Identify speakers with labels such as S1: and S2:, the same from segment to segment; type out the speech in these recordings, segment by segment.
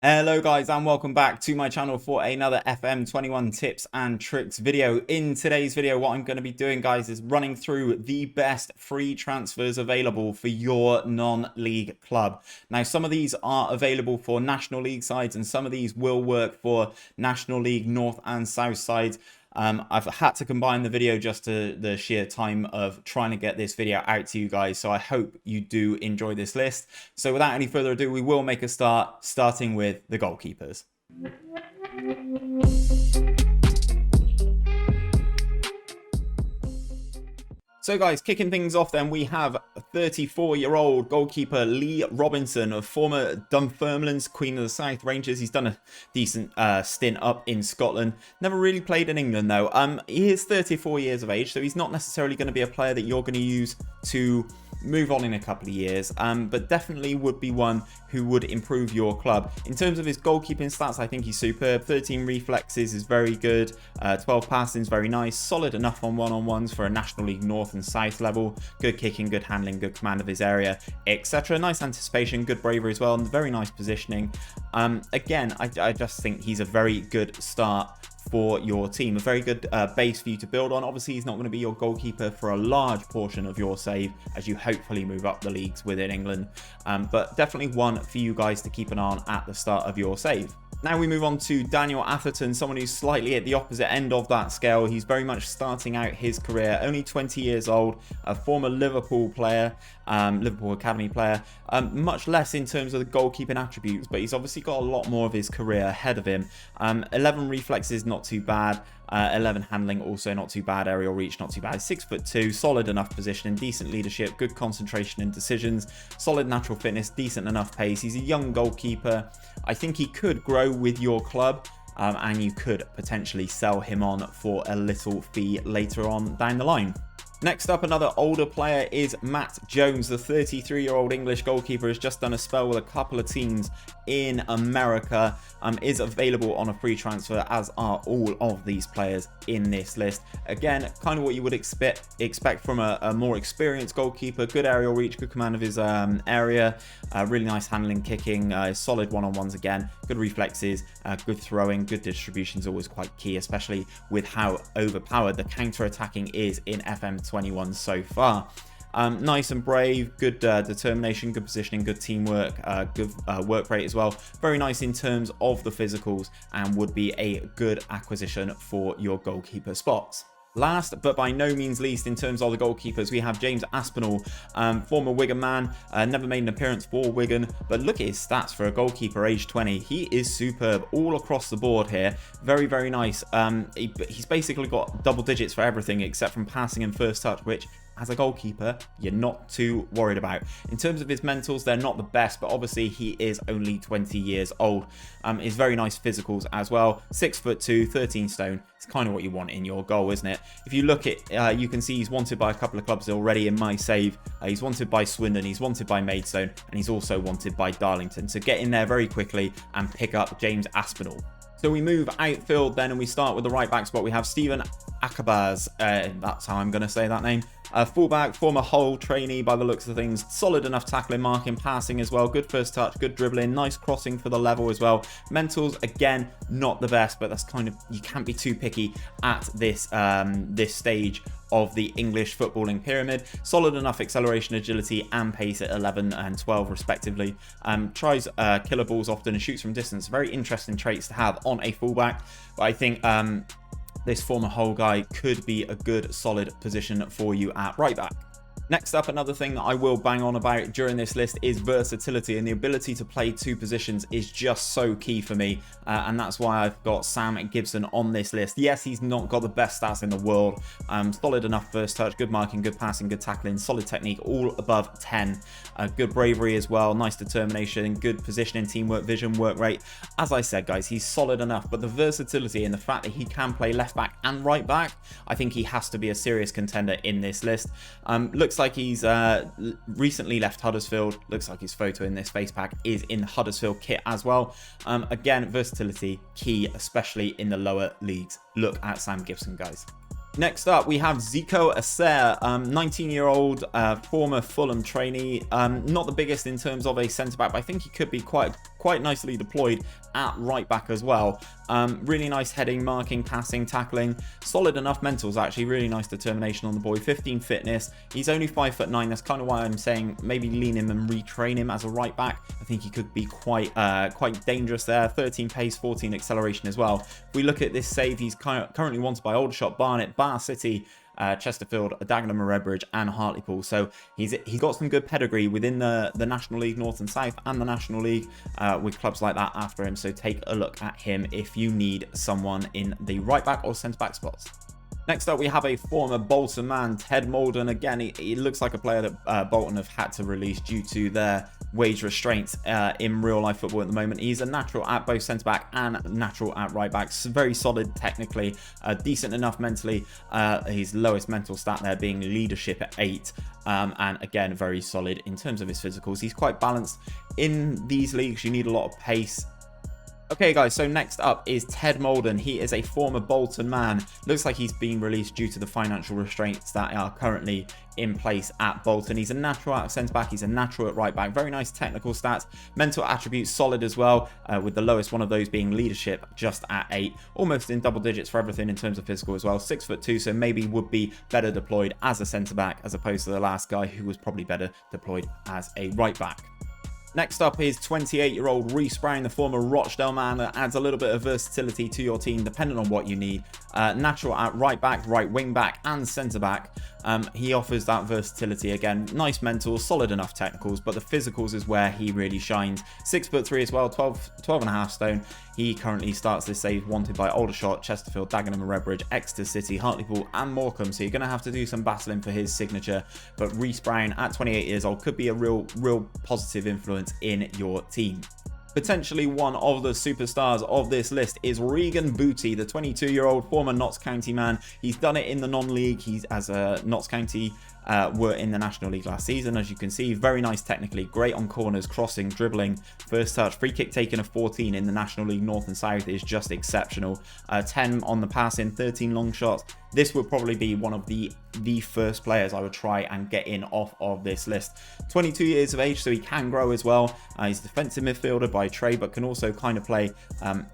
S1: Hello guys and welcome back to my channel for another FM21 tips and tricks video. In today's video what I'm going to be doing guys is running through the best free transfers available for your non-league club. Now some of these are available for National League sides and some of these will work for National League North and South sides. I've had to combine the video just to the sheer time of trying to get this video out to you guys, so I hope you do enjoy this list. So without any further ado, we will make a start, starting with the goalkeepers. So guys, kicking things off then, we have 34-year-old goalkeeper Lee Robinson, of former Dunfermline's Queen of the South Rangers. He's done a decent stint up in Scotland. Never really played in England though. He is 34 years of age, so he's not necessarily going to be a player that you're going to use to move on in a couple of years, but definitely would be one who would improve your club. In terms of his goalkeeping stats, I think he's superb. 13 reflexes is very good, 12 passing is very nice, solid enough on one-on-ones for a National League North and South level, good kicking, good handling, good command of his area, etc. Nice anticipation, good bravery as well, and very nice positioning. Again, I just think he's a very good start for your team, a very good base for you to build on. Obviously he's not going to be your goalkeeper for a large portion of your save as you hopefully move up the leagues within England, but definitely one for you guys to keep an eye on at the start of your save. Now we move on to Daniel Atherton, someone who's slightly at the opposite end of that scale. He's very much starting out his career, only 20 years old, a former Liverpool player, Liverpool Academy player, much less in terms of the goalkeeping attributes, but he's obviously got a lot more of his career ahead of him. 11 reflexes, not too bad. 11 handling, also not too bad. Aerial reach, not too bad. 6'2", solid enough positioning, decent leadership, good concentration and decisions, solid natural fitness, decent enough pace. He's a young goalkeeper. I think he could grow with your club, and you could potentially sell him on for a little fee later on down the line. Next up, another older player is Matt Jones. The 33-year-old English goalkeeper has just done a spell with a couple of teams in America, is available on a free transfer, as are all of these players in this list. Again, kind of what you would expect from a more experienced goalkeeper. Good aerial reach, good command of his area, really nice handling, kicking, solid one-on-ones again, good reflexes, good throwing, good distribution is always quite key, especially with how overpowered the counter-attacking is in FM21 so far. Nice and brave, good determination, good positioning, good teamwork, good work rate as well. Very nice in terms of the physicals and would be a good acquisition for your goalkeeper spots. Last but by no means least in terms of the goalkeepers, we have James Aspinall, former Wigan man, never made an appearance for Wigan, but look at his stats for a goalkeeper age 20. He is superb all across the board here. Very, very nice. He's basically got double digits for everything except from passing and first touch, which as a goalkeeper you're not too worried about. In terms of his mentals, they're not the best, but obviously he is only 20 years old. He's very nice physicals as well. 6'2", 13 stone. It's kind of what you want in your goal, isn't it? If you look at, you can see he's wanted by a couple of clubs already in my save. He's wanted by Swindon, he's wanted by Maidstone, and he's also wanted by Darlington. So get in there very quickly and pick up James Aspinall. So we move outfield then, and we start with the right back spot. We have Stephen Akabaz, that's how I'm going to say that name. Fullback, former Hull trainee by the looks of things. Solid enough tackling, marking, passing as well. Good first touch, good dribbling, nice crossing for the level as well. Mentals, again, not the best, but that's kind of, you can't be too picky at this this stage of the English footballing pyramid. Solid enough acceleration, agility and pace at 11 and 12 respectively. Tries killer balls often and shoots from distance. Very interesting traits to have on a fullback, but I think this former Hull guy could be a good solid position for you at right back. Next up, another thing that I will bang on about during this list is versatility, and the ability to play two positions is just so key for me, and that's why I've got Sam Gibson on this list. Yes, he's not got the best stats in the world. Solid enough first touch, good marking, good passing, good tackling, solid technique, all above 10. Good bravery as well, nice determination, good positioning, teamwork, vision, work rate. As I said, guys, he's solid enough, but the versatility and the fact that he can play left back and right back, I think he has to be a serious contender in this list. Looks like he's recently left Huddersfield. Looks like his photo in this face pack is in the Huddersfield kit as well. Again, versatility key, especially in the lower leagues. Look at Sam Gibson, guys. Next up, we have Ziko Acer, 19-year-old former Fulham trainee. Not the biggest in terms of a centre-back, but I think he could be quite quite nicely deployed at right back as well. Really nice heading, marking, passing, tackling, solid enough mentals actually, really nice determination on the boy, 15 fitness. He's only 5'9", that's kind of why I'm saying maybe lean him and retrain him as a right back. I think he could be quite dangerous there. 13 pace, 14 acceleration as well. If we look at this save, he's currently wanted by Aldershot, Barnet, Bar City, Chesterfield, Dagenham, Redbridge and Hartlepool. So he's got some good pedigree within the National League North and South and the National League with clubs like that after him. So take a look at him if you need someone in the right back or centre back spots. Next up, we have a former Bolton man, Ted Molden. Again, he looks like a player that Bolton have had to release due to their wage restraints in real life football at the moment. He's a natural at both centre back and natural at right back. Very solid technically, decent enough mentally. His lowest mental stat there being leadership at 8. And again, very solid in terms of his physicals. He's quite balanced. In these leagues, you need a lot of pace. Okay guys, so next up is Ted Molden. He is a former Bolton man. Looks like he's being released due to the financial restraints that are currently in place at Bolton. He's a natural at centre back, he's a natural at right back. Very nice technical stats, mental attributes solid as well, with the lowest one of those being leadership just at 8. Almost in double digits for everything in terms of physical as well. 6'2", so maybe would be better deployed as a centre back as opposed to the last guy who was probably better deployed as a right back. Next up is 28-year-old Rhys Brown, the former Rochdale man, that adds a little bit of versatility to your team depending on what you need. Natural at right back, right wing back and centre back. He offers that versatility again. Nice mentals, solid enough technicals, but the physicals is where he really shines. 6'3" as well, 12.5 stone. He currently starts this save wanted by Aldershot, Chesterfield, Dagenham and Redbridge, Exeter City, Hartlepool and Morecambe. So you're going to have to do some battling for his signature. But Rhys Brown at 28 years old could be a real positive influence in your team. Potentially one of the superstars of this list is Regan Booty, the 22-year-old former Notts County man. He's done it in the non-league. He's as a Notts County were in the National League last season. As you can see, very nice technically, great on corners, crossing, dribbling, first touch, free kick taken of 14 in the National League North and South is just exceptional. 10 on the passing, 13 long shots. This would probably be one of the first players I would try and get in off of this list. 22 years of age, so he can grow as well. He's a defensive midfielder by trade, but can also kind of play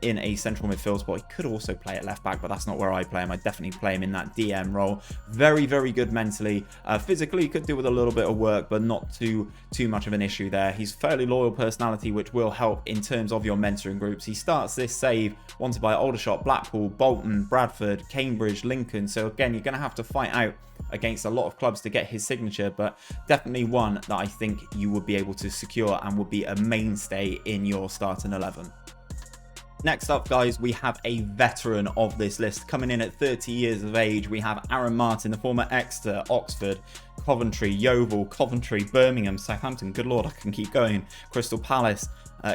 S1: in a central midfield spot. He could also play at left back, but that's not where I play him. I definitely play him in that DM role. Very, very good mentally. Physically, could do with a little bit of work, but not too much of an issue there. He's fairly loyal personality, which will help in terms of your mentoring groups. He starts this save wanted by Aldershot, Blackpool, Bolton, Bradford, Cambridge, Lincoln. So again, you're going to have to fight out against a lot of clubs to get his signature, but definitely one that I think you would be able to secure and would be a mainstay in your starting 11. Next up, guys, we have a veteran of this list. Coming in at 30 years of age, we have Aaron Martin, the former Exeter, Oxford, Coventry, Yeovil, Coventry, Birmingham, Southampton. Good Lord, I can keep going. Crystal Palace,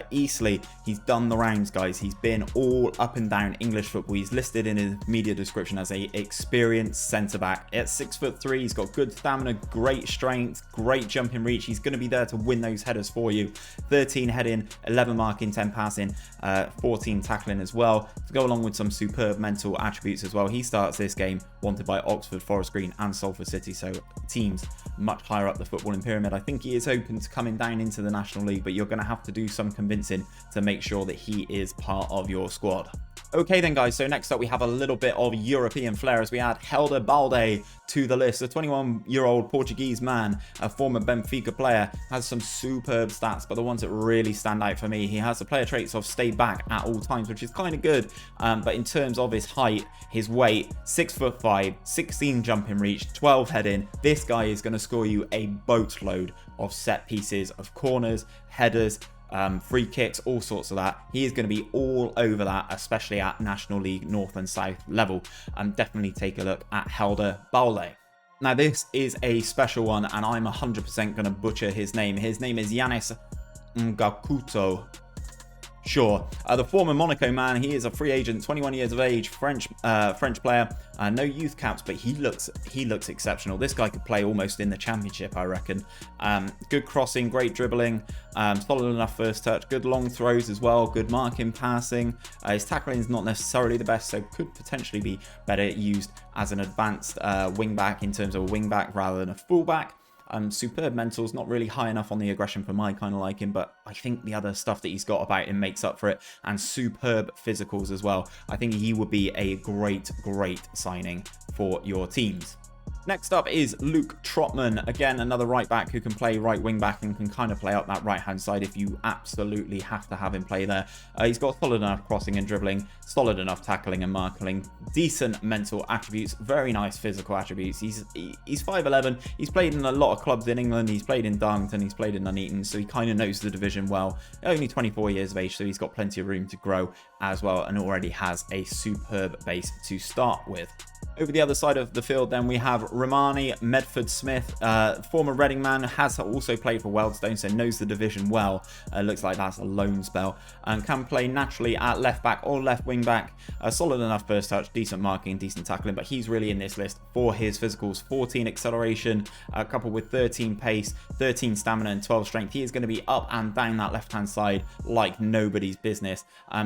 S1: Eastleigh. He's done the rounds, guys. He's been all up and down English football. He's listed in his media description as a experienced centre back. At 6'3", he's got good stamina, great strength, great jumping reach. He's going to be there to win those headers for you. 13 heading, 11 marking, 10 passing, 14 tackling as well, to go along with some superb mental attributes as well. He starts this game wanted by Oxford, Forest Green and Salford City, so teams much higher up the footballing pyramid. I think he is open to coming down into the National League, but you're going to have to do some convincing to make sure that he is part of your squad. Okay then, guys, so next up we have a little bit of European flair as we add Helder Balde to the list. A 21-year-old Portuguese man, a former Benfica player, has some superb stats, but the ones that really stand out for me, he has the player traits of stay back at all times, which is kind of good, but in terms of his height, his weight, 6'5", 16 jumping reach, 12 heading, this guy is going to score you a boatload of set pieces, of corners, headers, free kicks, all sorts of that. He is going to be all over that, especially at National League North and South level. Definitely take a look at Helder Balde. Now this is a special one and I'm 100% going to butcher his name. His name is Yanis Ngakuto. Sure. The former Monaco man, he is a free agent, 21 years of age, French player. No youth caps, but he looks exceptional. This guy could play almost in the Championship, I reckon. Good crossing, great dribbling, solid enough first touch, good long throws as well, good marking, passing. His tackling is not necessarily the best, so could potentially be better used as an advanced wing back in terms of a wing back rather than a full back. Superb mentals, not really high enough on the aggression for my kind of liking, but I think the other stuff that he's got about him makes up for it, and superb physicals as well. I think he would be a great signing for your teams. Next up is Luke Trotman. Again, another right back who can play right wing back and can kind of play up that right hand side if you absolutely have to have him play there. He's got solid enough crossing and dribbling, solid enough tackling and marking, decent mental attributes, very nice physical attributes. He's 5'11". He's played in a lot of clubs in England. He's played in Darlington, he's played in Nuneaton, so he kind of knows the division well. Only 24 years of age, so he's got plenty of room to grow as well, and already has a superb base to start with. Over the other side of the field, then, we have Romani, Medford Smith, former Reading man, has also played for Wealdstone, so knows the division well. Looks like that's a loan spell, and can play naturally at left back or left wing back. Solid enough first touch, decent marking, decent tackling, but he's really in this list for his physicals. 14 acceleration, coupled with 13 pace, 13 stamina, and 12 strength. He is going to be up and down that left-hand side like nobody's business.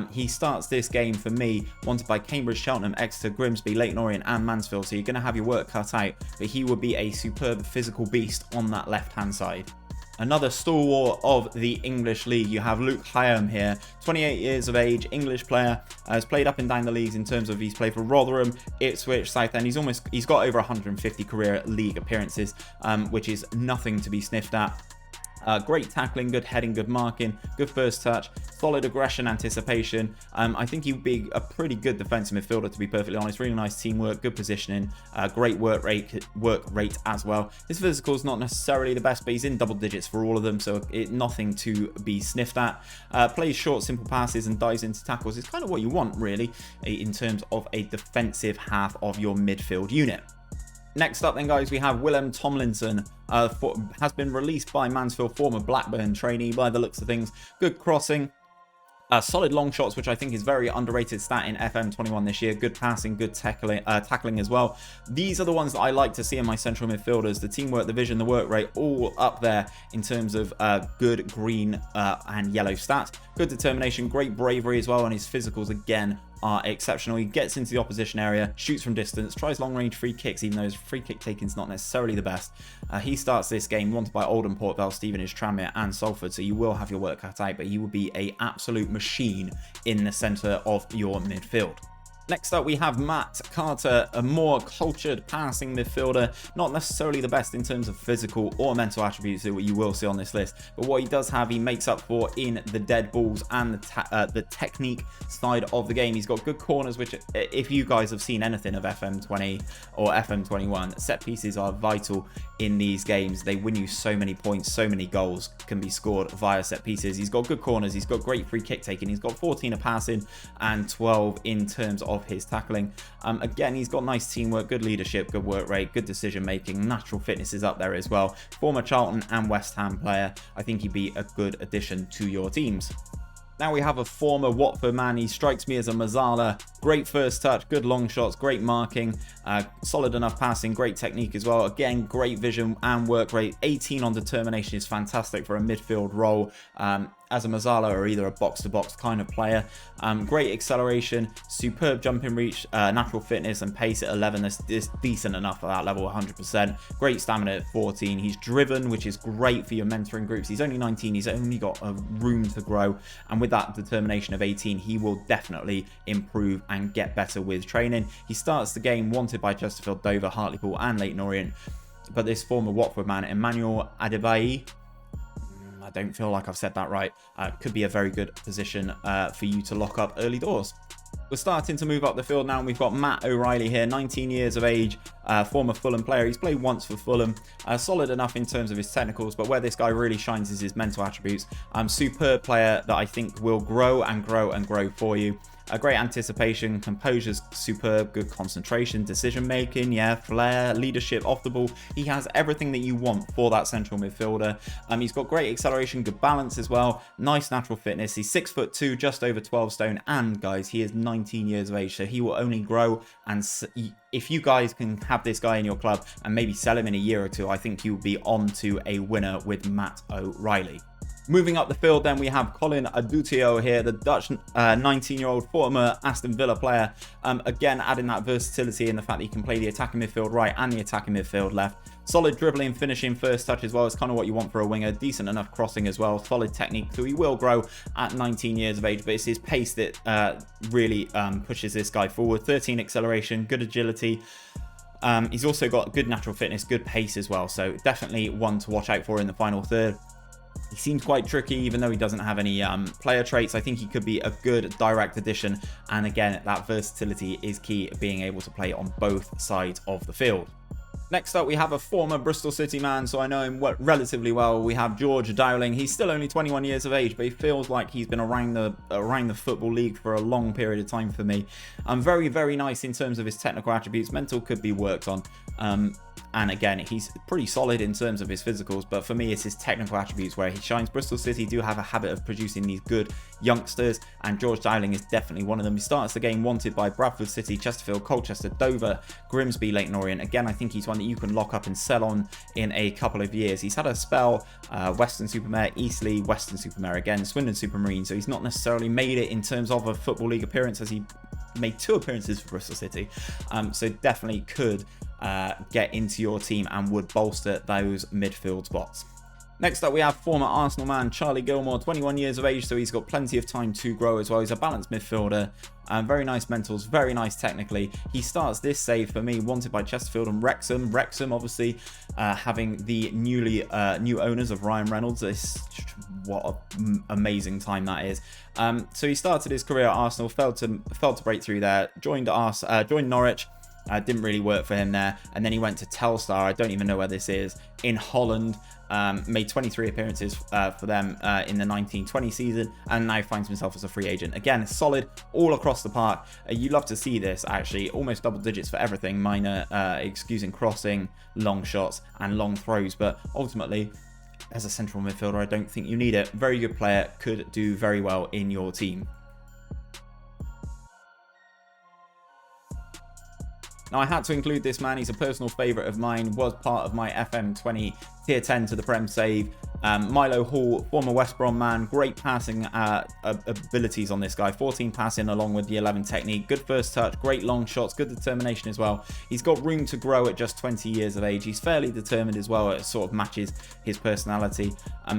S1: He starts this game for me, wanted by Cambridge, Cheltenham, Exeter, Grimsby, Leyton Orient, and Mansfield, so you're going to have your work cut out, but he would be a superb physical beast on that left hand side. Another stalwart of the English league, you have Luke Hayam here, 28 years of age, English player, has played up and down the leagues in terms of he's played for Rotherham, Ipswich, Southend. He's got over 150 career league appearances, which is nothing to be sniffed at. Great tackling, good heading, good marking, good first touch, solid aggression, anticipation. I think he would be a pretty good defensive midfielder, to be perfectly honest. Really nice teamwork, good positioning, great work rate as well. His physical's not necessarily the best, but he's in double digits for all of them, so nothing to be sniffed at. Plays short, simple passes and dives into tackles. It's kind of what you want, really, in terms of a defensive half of your midfield unit. Next up then, guys, we have Willem Tomlinson, has been released by Mansfield, former Blackburn trainee by the looks of things. Good crossing, solid long shots, which I think is very underrated stat in FM21 this year. Good passing, good tackling as well. These are the ones that I like to see in my central midfielders. The teamwork, the vision, the work rate, all up there in terms of good green and yellow stats. Good determination, great bravery as well, and his physicals again are exceptional. He gets into the opposition area, shoots from distance, tries long range free kicks, even though his free kick taking is not necessarily the best. He starts this game wanted by Oldham, Port Vale, Stevenage, Tranmere and Salford, so you will have your work cut out, but he will be an absolute machine in the centre of your midfield. Next up, we have Matt Carter, a more cultured passing midfielder. Not necessarily the best in terms of physical or mental attributes that you will see on this list, but what he does have, he makes up for in the dead balls and the technique side of the game. He's got good corners, which, if you guys have seen anything of FM20 or FM21, set pieces are vital in these games. They win you so many points, so many goals can be scored via set pieces. He's got good corners, he's got great free kick taking, he's got 14 of passing and 12 in terms of his tackling. Again, he's got nice teamwork, good leadership, good work rate, good decision making, natural fitness is up there as well. Former Charlton and West Ham player. I think he'd be a good addition to your teams. Now we have a former Watford man. He strikes me as a Mazzala. Great first touch, good long shots, great marking, solid enough passing, great technique as well. Again, great vision and work rate. 18 on determination is fantastic for a midfield role. As a Mazzala or either a box-to-box kind of player. Great acceleration, superb jumping reach, natural fitness and pace at 11. Is decent enough at that level, 100%. Great stamina at 14. He's driven, which is great for your mentoring groups. He's only 19. He's only got a room to grow. And with that determination of 18, he will definitely improve and get better with training. He starts the game wanted by Chesterfield, Dover, Hartlepool and Leyton Orient. But this former Watford man, Emmanuel Adebayi, I don't feel like I've said that right, could be a very good position for you to lock up early doors. We're starting to move up the field now, and we've got Matt O'Reilly here, 19 years of age, former Fulham player. He's played once for Fulham, solid enough in terms of his technicals, but where this guy really shines is his mental attributes. Superb player that I think will grow and grow and grow for you. A great anticipation, composure's superb, good concentration, decision making, yeah, flair, leadership off the ball. He has everything that you want for that central midfielder. He's got great acceleration, good balance as well, nice natural fitness. He's 6'2", just over 12 stone, and guys, he is 19 years of age, so he will only grow. And if you guys can have this guy in your club and maybe sell him in a year or two, I think you'll be on to a winner with Matt O'Reilly. Moving up the field, then we have Colin Adutio here, the Dutch 19-year-old former Aston Villa player. Again, adding that versatility in the fact that he can play the attacking midfield right and the attacking midfield left. Solid dribbling, finishing, first touch as well is kind of what you want for a winger. Decent enough crossing as well. Solid technique. So he will grow at 19 years of age, but it's his pace that really pushes this guy forward. 13 acceleration, good agility. He's also got good natural fitness, good pace as well. So definitely one to watch out for in the final third. He seems quite tricky, even though he doesn't have any player traits. I think he could be a good direct addition. And again, that versatility is key, being able to play on both sides of the field. Next up, we have a former Bristol City man, so I know him relatively well. We have George Dowling. He's still only 21 years of age, but he feels like he's been around the Football League for a long period of time for me. Very, very nice in terms of his technical attributes. Mental could be worked on. And again, he's pretty solid in terms of his physicals, but for me, it's his technical attributes where he shines. Bristol City do have a habit of producing these good youngsters, and George Dowling is definitely one of them. He starts the game wanted by Bradford City, Chesterfield, Colchester, Dover, Grimsby, Leyton Orient. Again, I think he's one that you can lock up and sell on in a couple of years. He's had a spell, Weston-super-Mare, Eastleigh, Weston-super-Mare again, Swindon-super-Marine, so he's not necessarily made it in terms of a Football League appearance, as he made 2 appearances for Bristol City. So definitely could get into your team and would bolster those midfield spots. Next up, we have former Arsenal man Charlie Gilmore, 21 years of age, so he's got plenty of time to grow as well. He's a balanced midfielder, very nice mentals, very nice technically. He starts this save for me, wanted by Chesterfield and Wrexham. Wrexham, obviously, having the new owners of Ryan Reynolds. What an amazing time that is. So he started his career at Arsenal, failed to break through there, joined Norwich. Didn't really work for him there, and then he went to Telstar. I don't even know where this is, in Holland. Made 23 appearances for them in the 1920 season, and now finds himself as a free agent. Again, solid all across the park. You love to see this, actually. Almost double digits for everything, minor excusing crossing, long shots, and long throws. But ultimately, as a central midfielder, I don't think you need it. Very good player, could do very well in your team. Now, I had to include this man. He's a personal favourite of mine, was part of my FM20 tier 10 to the Prem save. Milo Hall, former West Brom man, great passing abilities on this guy. 14 passing along with the 11 technique. Good first touch, great long shots, good determination as well. He's got room to grow at just 20 years of age. He's fairly determined as well. It sort of matches his personality.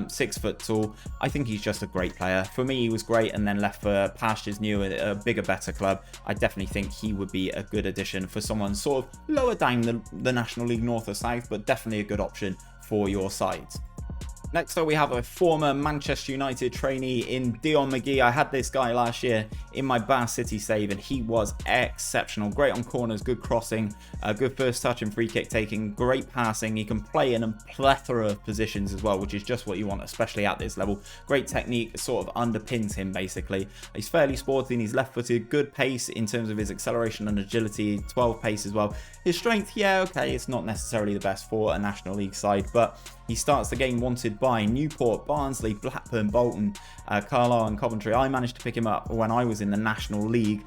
S1: 6 foot tall. I think he's just a great player. For me, he was great and then left for pastures new, a bigger, better club. I definitely think he would be a good addition for someone sort of lower down the National League North or South, but definitely a good option for your sides. Next up, we have a former Manchester United trainee in Dion Mcgee. I had this guy last year in my Bath City save, and he was exceptional. Great on corners, good crossing, good first touch and free kick taking, great passing. He can play in a plethora of positions as well, which is just what you want, especially at this level. Great technique, sort of underpins him, basically. He's fairly sporty and he's left-footed, good pace in terms of his acceleration and agility, 12 pace as well. His strength, yeah, okay, it's not necessarily the best for a National League side, but he starts the game wanted by Newport, Barnsley, Blackburn, Bolton, Carlisle and Coventry. I managed to pick him up when I was in the National League,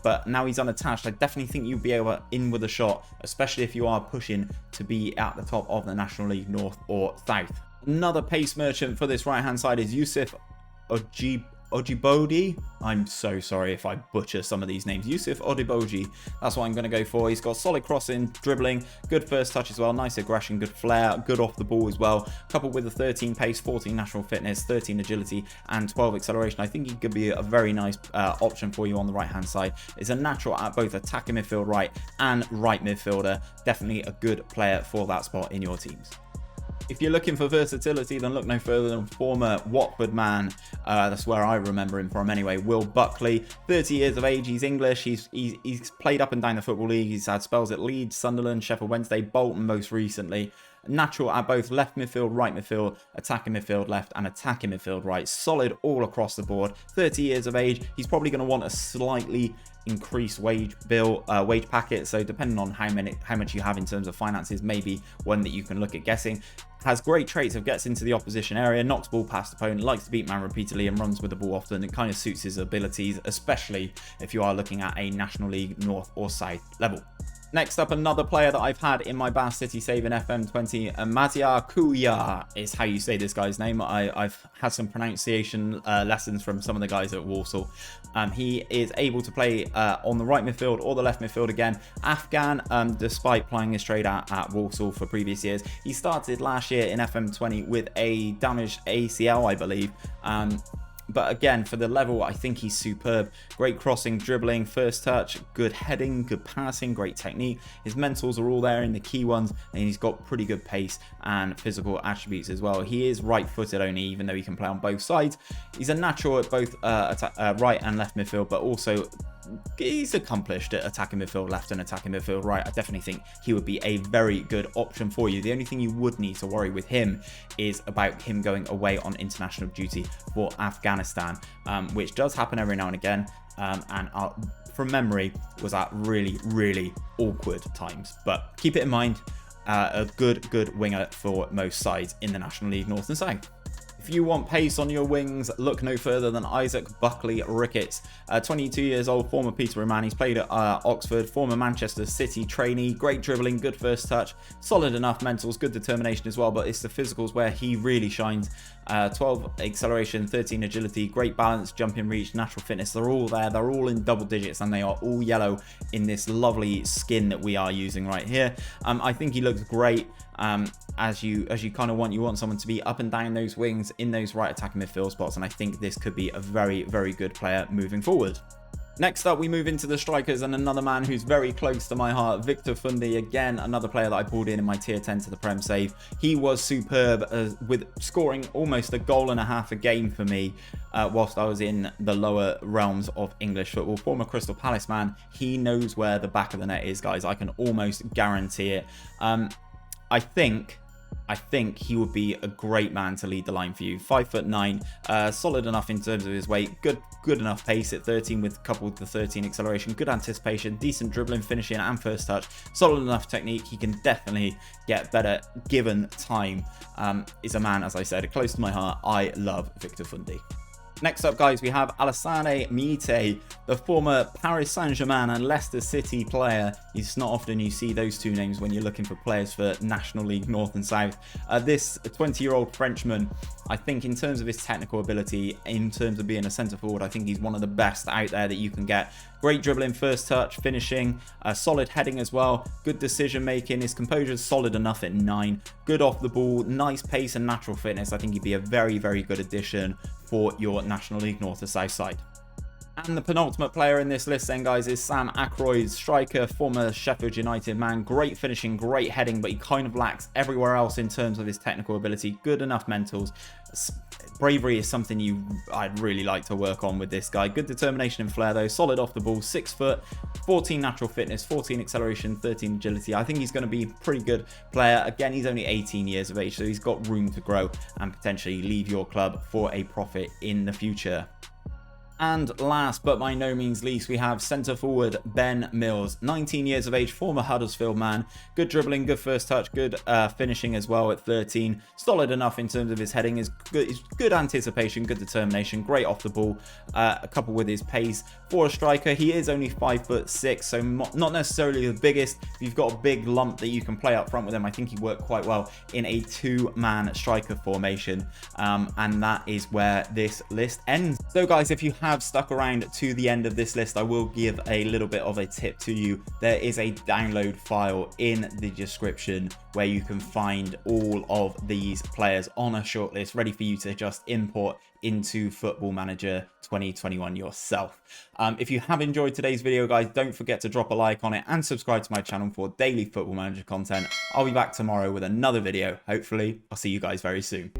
S1: but now he's unattached. I definitely think you'd be able in with a shot, especially if you are pushing to be at the top of the National League North or South. Another pace merchant for this right-hand side is Yusuf Ojibodi. I'm so sorry if I butcher some of these names. Yusuf Odiboji, that's what I'm going to go for. He's got solid crossing, dribbling, good first touch as well, nice aggression, good flair, good off the ball as well, coupled with a 13 pace, 14 natural fitness, 13 agility and 12 acceleration. I think he could be a very nice option for you on the right hand side. It's a natural at both attacking midfield right and right midfielder. Definitely a good player for that spot in your teams. If you're looking for versatility, then look no further than former Watford man. That's where I remember him from anyway. Will Buckley, 30 years of age. He's English. He's played up and down the Football League. He's had spells at Leeds, Sunderland, Sheffield Wednesday, Bolton most recently. Natural at both left midfield, right midfield, attacking midfield left and attacking midfield right. Solid all across the board. 30 years of age. He's probably going to want a slightly increased wage packet, so depending on how much you have in terms of finances, maybe one that you can look at guessing. Has great traits of gets into the opposition area, knocks ball past opponent, likes to beat man repeatedly and runs with the ball often. It kind of suits his abilities, especially if you are looking at a National League North or South level. Next up, another player that I've had in my Bath City save in FM20, Mazia Kuya is how you say this guy's name. I've had some pronunciation lessons from some of the guys at Walsall. He is able to play on the right midfield or the left midfield again. Afghan, despite playing his trade at Walsall for previous years. He started last year in FM20 with a damaged ACL, I believe. But again, for the level, I think he's superb. Great crossing, dribbling, first touch, good heading, good passing, great technique. His mentals are all there in the key ones, and he's got pretty good pace and physical attributes as well. He is right-footed only, even though he can play on both sides. He's a natural at both right and left midfield, but also he's accomplished at attacking midfield left and attacking midfield right. I definitely think he would be a very good option for you. The only thing you would need to worry with him is about him going away on international duty for Afghanistan, which does happen every now and again, and from memory was at really awkward times. But keep it in mind, a good winger for most sides in the National League North and South. If you want pace on your wings, look no further than Isaac Buckley Ricketts. 22 years old, former Peterborough man. He's played at Oxford, former Manchester City trainee. Great dribbling, good first touch, solid enough mentals, good determination as well, but it's the physicals where he really shines. 12 acceleration, 13 agility, great balance, jumping reach, natural fitness. They're all there. They're all in double digits, and they are all yellow in this lovely skin that we are using right here. I think he looks great. As you kind of want someone to be up and down those wings in those right attacking midfield spots, and I think this could be a very good player moving forward. Next up, we move into the strikers, and another man who's very close to my heart, Victor Fundy. Again, another player that I pulled in my tier 10 to the Prem save. He was superb with scoring almost a goal and a half a game for me whilst I was in the lower realms of English football. Former Crystal Palace man. He knows where the back of the net is, guys. I can almost guarantee it. I think he would be a great man to lead the line for you. 5'9", solid enough in terms of his weight, good enough pace at 13 with coupled with the 13 acceleration, good anticipation, decent dribbling, finishing and first touch, solid enough technique. He can definitely get better given time. Is a man, as I said, close to my heart. I love Victor Fundy. Next up, guys, we have Alessane Mitte, the former Paris Saint-Germain and Leicester City player. It's not often you see those two names when you're looking for players for National League North and South. This 20-year-old Frenchman, I think in terms of his technical ability, in terms of being a centre forward, I think he's one of the best out there that you can get. Great dribbling, first touch, finishing, solid heading as well, good decision making. His composure is solid enough at 9, good off the ball, nice pace and natural fitness. I think he'd be a very good addition for your National League North or South side. And the penultimate player in this list then, guys, is Sam Akroy, striker, former Sheffield United man. Great finishing, great heading, but he kind of lacks everywhere else in terms of his technical ability. Good enough mentals. Bravery is something I'd really like to work on with this guy. Good determination and flair though. Solid off the ball, 6 foot, 14 natural fitness, 14 acceleration, 13 agility. I think he's going to be a pretty good player. Again, he's only 18 years of age, so he's got room to grow and potentially leave your club for a profit in the future. And last but by no means least, we have centre forward Ben Mills, 19 years of age, former Huddersfield man. Good dribbling, good first touch, good finishing as well at 13. Solid enough in terms of his heading, is good anticipation, good determination, great off the ball, coupled with his pace. For a striker, he is only 5'6", so not necessarily the biggest. If you've got a big lump that you can play up front with him, I think he worked quite well in a 2-man striker formation, and that is where this list ends. So guys, if you have stuck around to the end of this list, I will give a little bit of a tip to you. There is a download file in the description where you can find all of these players on a shortlist ready for you to just import into Football Manager 2021 yourself. If you have enjoyed today's video, guys, don't forget to drop a like on it and subscribe to my channel for daily Football Manager content. I'll be back tomorrow with another video. Hopefully, I'll see you guys very soon.